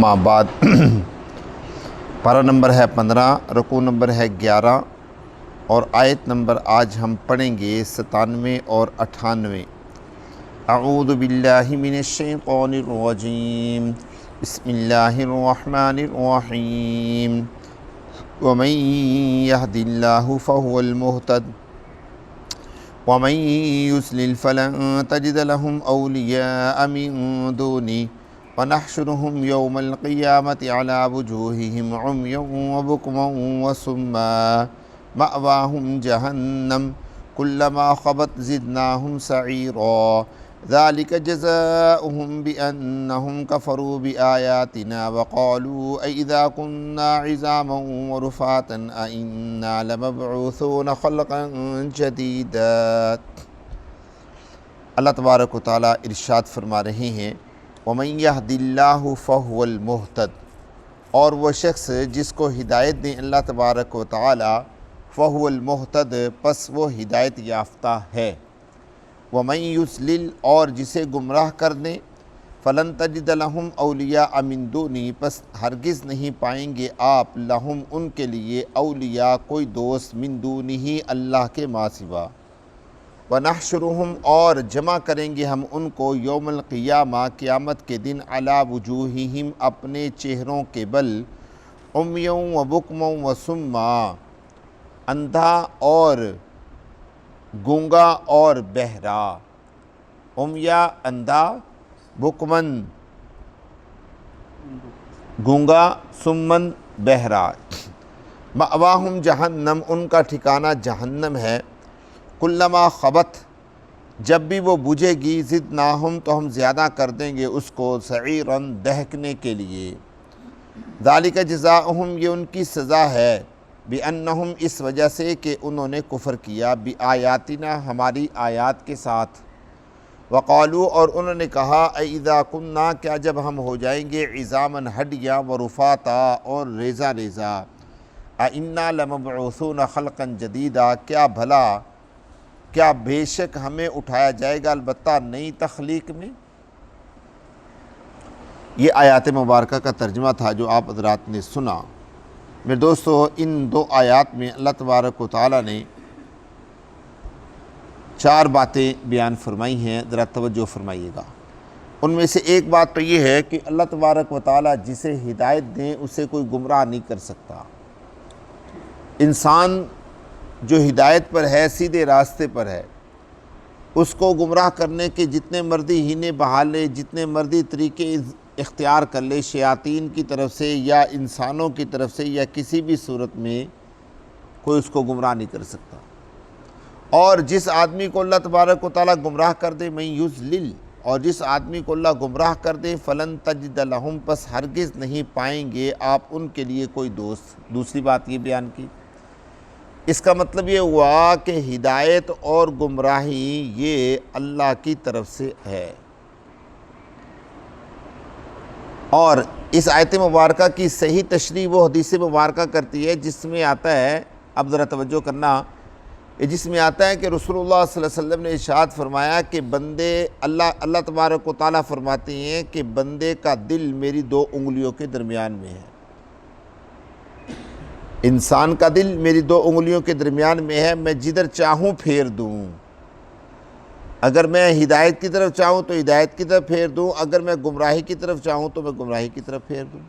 اما بعد پارہ نمبر ہے 15، رکوع نمبر ہے 11 اور آیت نمبر آج ہم پڑھیں گے 97 اور 98۔ اعوذ باللہ من الشیطان الرجیم، بسم اللہ الرحمن الرحیم۔ ومن یہد اللہ فہو المہتد ومن یضلل فلن تجد لهم اولیاء من دونہ ونحشرهم يوم القيامة على وجوههم عميا وبكما وصما مأواهم جهنم كلما خبت زدناهم سعيرا ذلك جزاؤهم بأنهم كفروا بآياتنا وقالوا أئذا كنا عظاما ورفاتا أئنا لمبعوثون خلقا جديدا۔ اللہ تبارک و تعالیٰ ارشاد فرما رہے ہیں وَمَن يَهْدِ اللَّهُ فَهُوَ الْمُهْتَدِ، اور وہ شخص جس کو ہدایت دیں اللہ تبارک و تعالی فَهُوَ الْمُهْتَدِ، پس وہ ہدایت یافتہ ہے۔ وَمَن يُضْلِلْ، اور جسے گمراہ کر دیں فَلَن تَجِدَ لَهُمْ أَوْلِيَاءَ مِن دُونِهِ، پس ہرگز نہیں پائیں گے آپ لہم ان کے لیے اولیاء کوئی دوست من دونہ اللہ کے ماں سوا۔ وَنَحْشُرُهُمْ، اور جمع کریں گے ہم ان کو یوم القیامہ قیامت کے دن علی وجوہہم اپنے چہروں کے بل عمیًا وبکما وصما، اندھا اور گونگا اور بہرا، عمیہ اندھا، بکمن گونگا، سمن بہرا۔ مأواہم جہنم، ان کا ٹھکانہ جہنم ہے۔ کلما خبت، جب بھی وہ بجھے گی زدناہم، تو ہم زیادہ کر دیں گے اس کو سعیراً دہکنے کے لیے۔ ذالک جزاؤہم، یہ ان کی سزا ہے، بِأَنَّهُمْ، اس وجہ سے کہ انہوں نے کفر کیا، بِآیاتنا، ہماری آیات کے ساتھ۔ وقالو، اور انہوں نے کہا اَإِذَا كُنَّا، کیا جب ہم ہو جائیں گے عظاماً ہڈیاں ورفاتا اور ریزہ ریزہ، أَإِنَّا لَمَبْعُوثُونَ خَلْقًا جَدِيدًا، کیا بے شک ہمیں اٹھایا جائے گا البتہ نئی تخلیق میں۔ یہ آیات مبارکہ کا ترجمہ تھا جو آپ حضرات نے سنا۔ میرے دوستو، ان دو آیات میں اللہ تبارک و تعالیٰ نے 4 باتیں بیان فرمائی ہیں، ذرا توجہ فرمائیے گا۔ ان میں سے ایک بات تو یہ ہے کہ اللہ تبارک و تعالیٰ جسے ہدایت دیں اسے کوئی گمراہ نہیں کر سکتا۔ انسان جو ہدایت پر ہے، سیدھے راستے پر ہے، اس کو گمراہ کرنے کے جتنے مرضی ہینے بہا لے، جتنے مرضی طریقے اختیار کر لے، شیاطین کی طرف سے یا انسانوں کی طرف سے یا کسی بھی صورت میں کوئی اس کو گمراہ نہیں کر سکتا۔ اور جس آدمی کو اللہ تبارک و تعالیٰ گمراہ کر دے، من یضلل، اور جس آدمی کو اللہ گمراہ کر دے، فلن تجد لہم، پس ہرگز نہیں پائیں گے آپ ان کے لیے کوئی دوست۔ دوسری بات یہ بیان کی، اس کا مطلب یہ ہوا کہ ہدایت اور گمراہی یہ اللہ کی طرف سے ہے۔ اور اس آیت مبارکہ کی صحیح تشریح وہ حدیث مبارکہ کرتی ہے جس میں آتا ہے، اب ذرا توجہ کرنا، جس میں آتا ہے کہ رسول اللہ صلی اللہ علیہ وسلم نے ارشاد فرمایا کہ بندے اللہ تبارک و تعالیٰ فرماتے ہیں کہ بندے کا دل میری 2 انگلیوں کے درمیان میں ہے۔ انسان کا دل میری 2 انگلیوں کے درمیان میں ہے، میں جدھر چاہوں پھیر دوں۔ اگر میں ہدایت کی طرف چاہوں تو ہدایت کی طرف پھیر دوں، اگر میں گمراہی کی طرف چاہوں تو میں گمراہی کی طرف پھیر دوں۔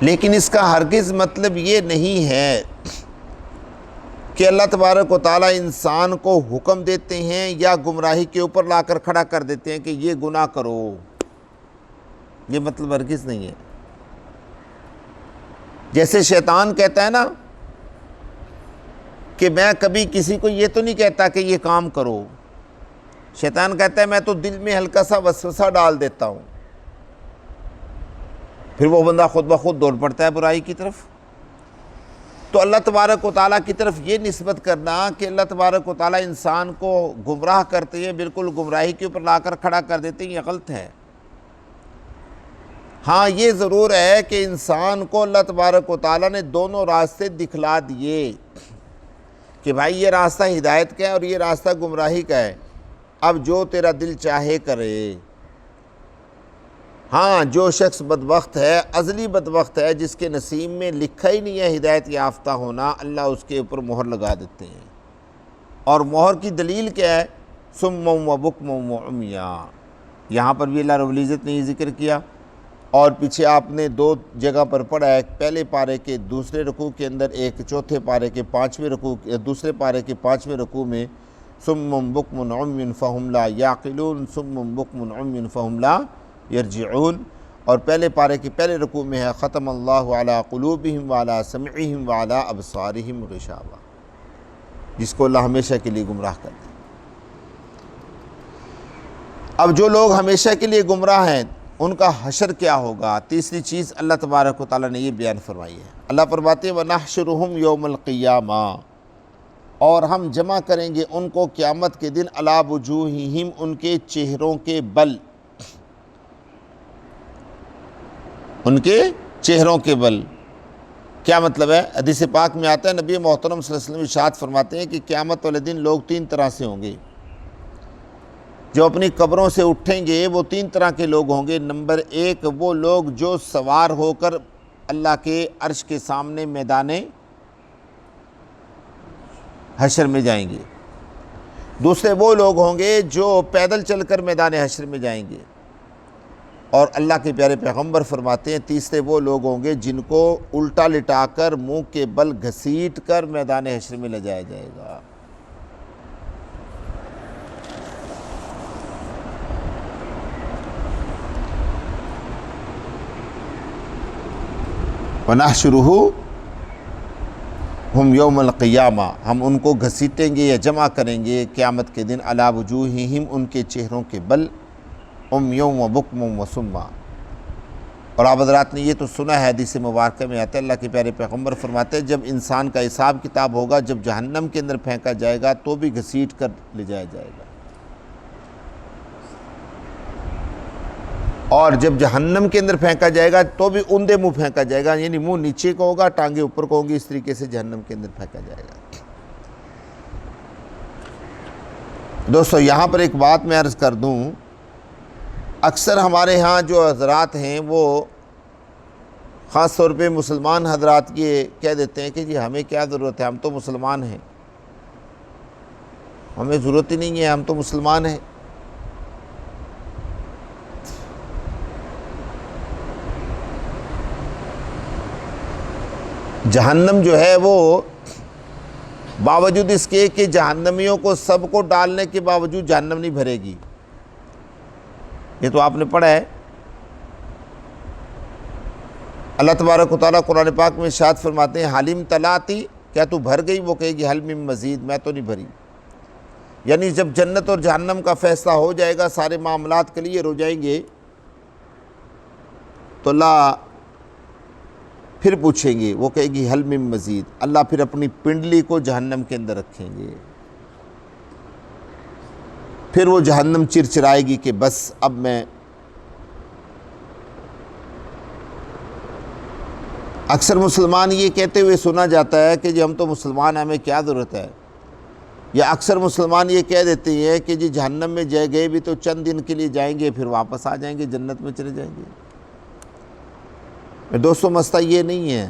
لیکن اس کا ہرگز مطلب یہ نہیں ہے کہ اللہ تبارک و تعالیٰ انسان کو حکم دیتے ہیں یا گمراہی کے اوپر لا کر کھڑا کر دیتے ہیں کہ یہ گناہ کرو، یہ مطلب ہرگز نہیں ہے۔ جیسے شیطان کہتا ہے نا کہ میں کبھی کسی کو یہ تو نہیں کہتا کہ یہ کام کرو، شیطان کہتا ہے میں تو دل میں ہلکا سا وسوسہ ڈال دیتا ہوں، پھر وہ بندہ خود بخود دوڑ پڑتا ہے برائی کی طرف۔ تو اللہ تبارک و تعالیٰ کی طرف یہ نسبت کرنا کہ اللہ تبارک و تعالیٰ انسان کو گمراہ کرتے ہیں، بالکل گمراہی کے اوپر لا کر کھڑا کر دیتے ہیں، یہ غلط ہے۔ ہاں یہ ضرور ہے کہ انسان کو اللہ تبارک و تعالیٰ نے دونوں راستے دکھلا دیے کہ بھائی یہ راستہ ہدایت کا ہے اور یہ راستہ گمراہی کا ہے، اب جو تیرا دل چاہے کرے۔ ہاں جو شخص بدبخت ہے، ازلی بدبخت ہے، جس کے نصیب میں لکھا ہی نہیں ہے ہدایت یافتہ ہونا، اللہ اس کے اوپر مہر لگا دیتے ہیں۔ اور مہر کی دلیل کیا ہے؟ صم و بکم و عمیٰ۔ یہاں پر بھی اللہ رب العزت نے یہ ذکر کیا، اور پیچھے آپ نے 2 جگہ پر پڑھا ہے، پہلے پارے کے دوسرے رکوع کے اندر، ایک چوتھے پارے کے 5ویں رکوع، دوسرے پارے کے 5ویں رکوع میں صم بکم عمی فہم لا یعقلون، صم بکم عمی فہم لا یرجعون، اور پہلے پارے کے پہلے رکوع میں ہے ختم اللہ علی قلوبہم وعلی سمعہم وعلی ابصارہم غشاوہ، جس کو اللہ ہمیشہ کے لیے گمراہ کر دے۔ اب جو لوگ ہمیشہ کے لیے گمراہ ہیں ان کا حشر کیا ہوگا؟ تیسری چیز اللہ تبارک و تعالیٰ نے یہ بیان فرمائی ہے۔ اللہ فرماتے ہیں وَنَحْشُرُهُمْ يَوْمَ الْقِيَامَةِ، اور ہم جمع کریں گے ان کو قیامت کے دن عَلَى وُجُوهِهِمْ، ان کے چہروں کے بل، ان کے چہروں کے بل۔ کیا مطلب ہے؟ حدیث پاک میں آتا ہے، نبی محترم صلی اللہ علیہ وسلم ارشاد فرماتے ہیں کہ قیامت والے دن لوگ 3 طرح سے ہوں گے۔ جو اپنی قبروں سے اٹھیں گے وہ 3 طرح کے لوگ ہوں گے۔ نمبر 1 وہ لوگ جو سوار ہو کر اللہ کے عرش کے سامنے میدان حشر میں جائیں گے۔ دوسرے وہ لوگ ہوں گے جو پیدل چل کر میدان حشر میں جائیں گے۔ اور اللہ کے پیارے پیغمبر فرماتے ہیں تیسرے وہ لوگ ہوں گے جن کو الٹا لٹا کر منہ کے بل گھسیٹ کر میدان حشر میں لے جایا جائے گا۔ وَنَحْشُرُهُمْ يَوْمَ الْقِيَامَةِ، ہم ان کو گھسیٹیں گے یا جمع کریں گے قیامت کے دن عَلَى وُجُوهِهِمْ، ان کے چہروں کے بل، عُمْيًا وَبُكْمًا وَصُمًّا۔ اور آپ حضرات نے یہ تو سنا ہے، حدیث مبارکہ میں آتا ہے، اللہ کے پیارے پیغمبر فرماتے ہیں جب انسان کا حساب کتاب ہوگا، جب جہنم کے اندر پھینکا جائے گا تو بھی گھسیٹ کر لے جایا جائے گا، اور جب جہنم کے اندر پھینکا جائے گا تو بھی اوندے منہ پھینکا جائے گا، یعنی منہ نیچے کو ہوگا، ٹانگیں اوپر کو ہوں گی، اس طریقے سے جہنم کے اندر پھینکا جائے گا۔ دوستو یہاں پر ایک بات میں عرض کر دوں، اکثر ہمارے ہاں جو حضرات ہیں وہ خاص طور پہ مسلمان حضرات یہ کہہ دیتے ہیں کہ جی ہمیں کیا ضرورت ہے، ہم تو مسلمان ہیں، ہمیں ضرورت ہی نہیں ہے، ہم تو مسلمان ہیں۔ جہنم جو ہے وہ باوجود اس کے کہ جہنمیوں کو سب کو ڈالنے کے باوجود جہنم نہیں بھرے گی، یہ تو آپ نے پڑھا ہے۔ اللہ تبارک و تعالیٰ قرآن پاک میں ارشاد فرماتے ہیں حلیم تلاتی، کیا تو بھر گئی؟ وہ کہے گی حل من مزید، میں تو نہیں بھری۔ یعنی جب جنت اور جہنم کا فیصلہ ہو جائے گا، سارے معاملات کلیئر ہو جائیں گے، تو اللہ پھر پوچھیں گے، وہ کہے گی حل من مزید، اللہ پھر اپنی پنڈلی کو جہنم کے اندر رکھیں گے، پھر وہ جہنم چرچرائے گی کہ بس اب میں۔ اکثر مسلمان یہ کہتے ہوئے سنا جاتا ہے کہ جی ہم تو مسلمان ہیں، ہمیں کیا ضرورت ہے، یا اکثر مسلمان یہ کہہ دیتے ہیں کہ جی جہنم میں جائے گئے بھی تو چند دن کے لیے جائیں گے، پھر واپس آ جائیں گے، جنت میں چلے جائیں گے۔ دوستو مسئلہ یہ نہیں ہے،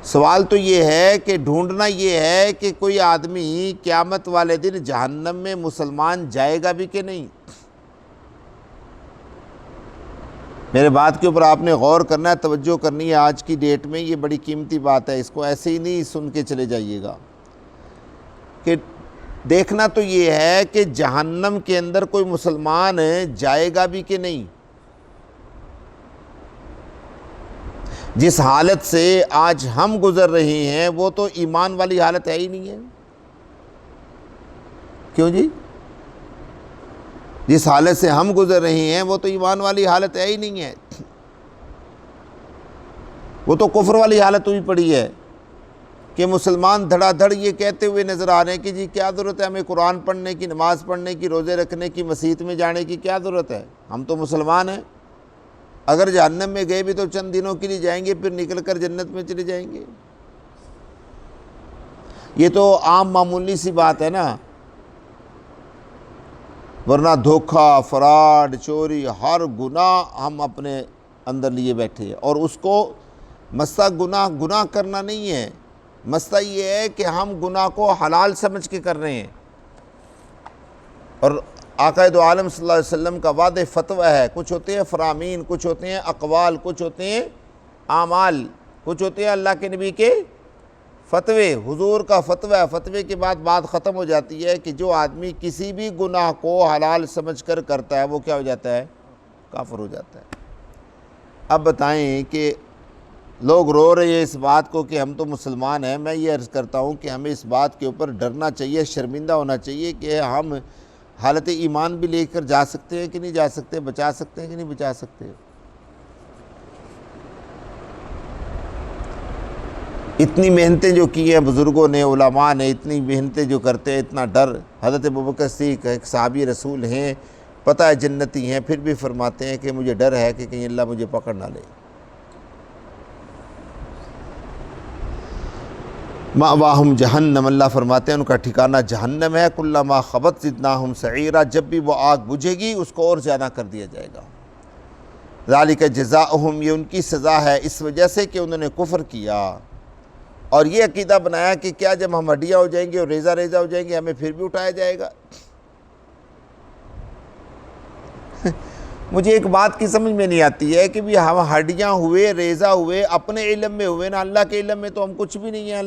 سوال تو یہ ہے کہ ڈھونڈنا یہ ہے کہ کوئی آدمی قیامت والے دن جہنم میں مسلمان جائے گا بھی کہ نہیں۔ میرے بات کے اوپر آپ نے غور کرنا ہے، توجہ کرنی ہے، آج کی ڈیٹ میں یہ بڑی قیمتی بات ہے، اس کو ایسے ہی نہیں سن کے چلے جائیے گا، کہ دیکھنا تو یہ ہے کہ جہنم کے اندر کوئی مسلمان جائے گا بھی کہ نہیں۔ جس حالت سے آج ہم گزر رہے ہیں وہ تو ایمان والی حالت ہے ہی نہیں ہے، کیوں جی؟ جس حالت سے ہم گزر رہے ہیں وہ تو ایمان والی حالت ہے ہی نہیں ہے، وہ تو کفر والی حالت ہوئی پڑی ہے کہ مسلمان دھڑا دھڑ یہ کہتے ہوئے نظر آ رہے ہیں کہ جی کیا ضرورت ہے ہمیں قرآن پڑھنے کی، نماز پڑھنے کی، روزے رکھنے کی، مسجد میں جانے کی، کیا ضرورت ہے، ہم تو مسلمان ہیں، اگر جہنم میں گئے بھی تو چند دنوں کے لیے جائیں گے، پھر نکل کر جنت میں چلے جائیں گے۔ یہ تو عام معمولی سی بات ہے نا، ورنہ دھوکہ، فراڈ، چوری، ہر گناہ ہم اپنے اندر لیے بیٹھے ہیں، اور اس کو مسئلہ گناہ کرنا نہیں ہے، مسئلہ یہ ہے کہ ہم گناہ کو حلال سمجھ کے کر رہے ہیں۔ اور آقا دو عالم صلی اللہ علیہ وسلم کا واضح فتویٰ ہے، کچھ ہوتے ہیں فرامین، کچھ ہوتے ہیں اقوال، کچھ ہوتے ہیں اعمال، کچھ ہوتے ہیں اللہ کے نبی کے فتوے، حضور کا فتویٰ ہے۔ فتوے کے بعد بات ختم ہو جاتی ہے کہ جو آدمی کسی بھی گناہ کو حلال سمجھ کر کرتا ہے وہ کیا ہو جاتا ہے؟ کافر ہو جاتا ہے۔ اب بتائیں کہ لوگ رو رہے ہیں اس بات کو کہ ہم تو مسلمان ہیں، میں یہ عرض کرتا ہوں کہ ہمیں اس بات کے اوپر ڈرنا چاہیے، شرمندہ ہونا چاہیے کہ ہم حالت ایمان بھی لے کر جا سکتے ہیں کہ نہیں جا سکتے، بچا سکتے ہیں کہ نہیں بچا سکتے۔ اتنی محنتیں جو کی ہیں بزرگوں نے، علماء نے، اتنی محنتیں جو کرتے ہیں، اتنا ڈر۔ حضرت ابوبکر صدیق ایک صحابی رسول ہیں، پتہ ہے جنتی ہیں، پھر بھی فرماتے ہیں کہ مجھے ڈر ہے کہ کہیں اللہ مجھے پکڑ نہ لے۔ مأواہم جہنم، اللہ فرماتے ہیں ان کا ٹھکانہ جہنم ہے، کلما خبت زدناہم سعیرا، جب بھی وہ آگ بجھے گی اس کو اور زیادہ کر دیا جائے گا۔ ذالک جزاؤہم، یہ ان کی سزا ہے اس وجہ سے کہ انہوں نے کفر کیا اور یہ عقیدہ بنایا کہ کیا جب ہم ہڈیاں ہو جائیں گے اور ریزہ ریزہ ہو جائیں گے ہمیں پھر بھی اٹھایا جائے گا۔ مجھے ایک بات کی سمجھ میں نہیں آتی ہے کہ بھی ہم ہڈیاں ہوئے، ریزہ ہوئے، اپنے علم میں ہوئے نا، اللہ کے علم میں تو ہم کچھ بھی نہیں ہیں،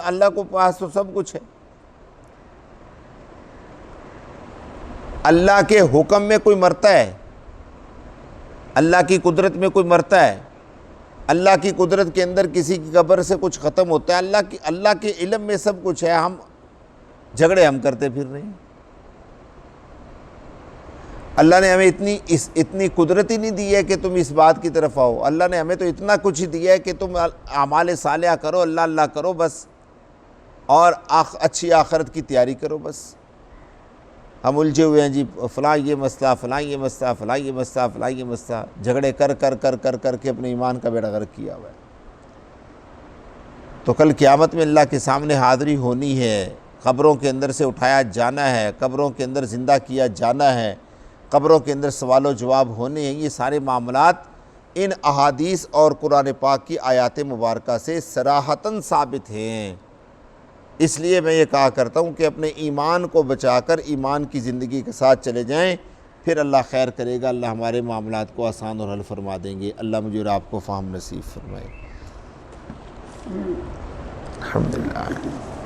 اللہ کو پاس تو سب کچھ ہے۔ اللہ کے حکم میں کوئی مرتا ہے، اللہ کی قدرت میں کوئی مرتا ہے، اللہ کی قدرت کے اندر کسی کی قبر سے کچھ ختم ہوتا ہے، اللہ کے علم میں سب کچھ ہے، ہم جھگڑے ہم کرتے پھر رہے ہیں۔ اللہ نے ہمیں اتنی قدرت ہی نہیں دی ہے کہ تم اس بات کی طرف آؤ، اللہ نے ہمیں تو اتنا کچھ ہی دیا ہے کہ تم اعمال صالحہ کرو، اللہ اللہ کرو بس، اور اچھی آخرت کی تیاری کرو بس۔ ہم الجھے ہوئے ہیں جی، فلاں یہ مسئلہ، فلاں یہ مسئلہ، فلاں یہ مسئلہ، فلاں یہ مسئلہ، جھگڑے کر کے اپنے ایمان کا بیڑا غرق کیا ہوا ہے۔ تو کل قیامت میں اللہ کے سامنے حاضری ہونی ہے، قبروں کے اندر سے اٹھایا جانا ہے، قبروں کے اندر زندہ کیا جانا ہے، قبروں کے اندر سوال و جواب ہونے ہیں۔ یہ سارے معاملات ان احادیث اور قرآن پاک کی آیات مبارکہ سے صراحتاً ثابت ہیں۔ اس لیے میں یہ کہا کرتا ہوں کہ اپنے ایمان کو بچا کر ایمان کی زندگی کے ساتھ چلے جائیں، پھر اللہ خیر کرے گا، اللہ ہمارے معاملات کو آسان اور حل فرما دیں گے۔ اللہ مجھے اور آپ کو فہم نصیب فرمائے۔ الحمدللہ۔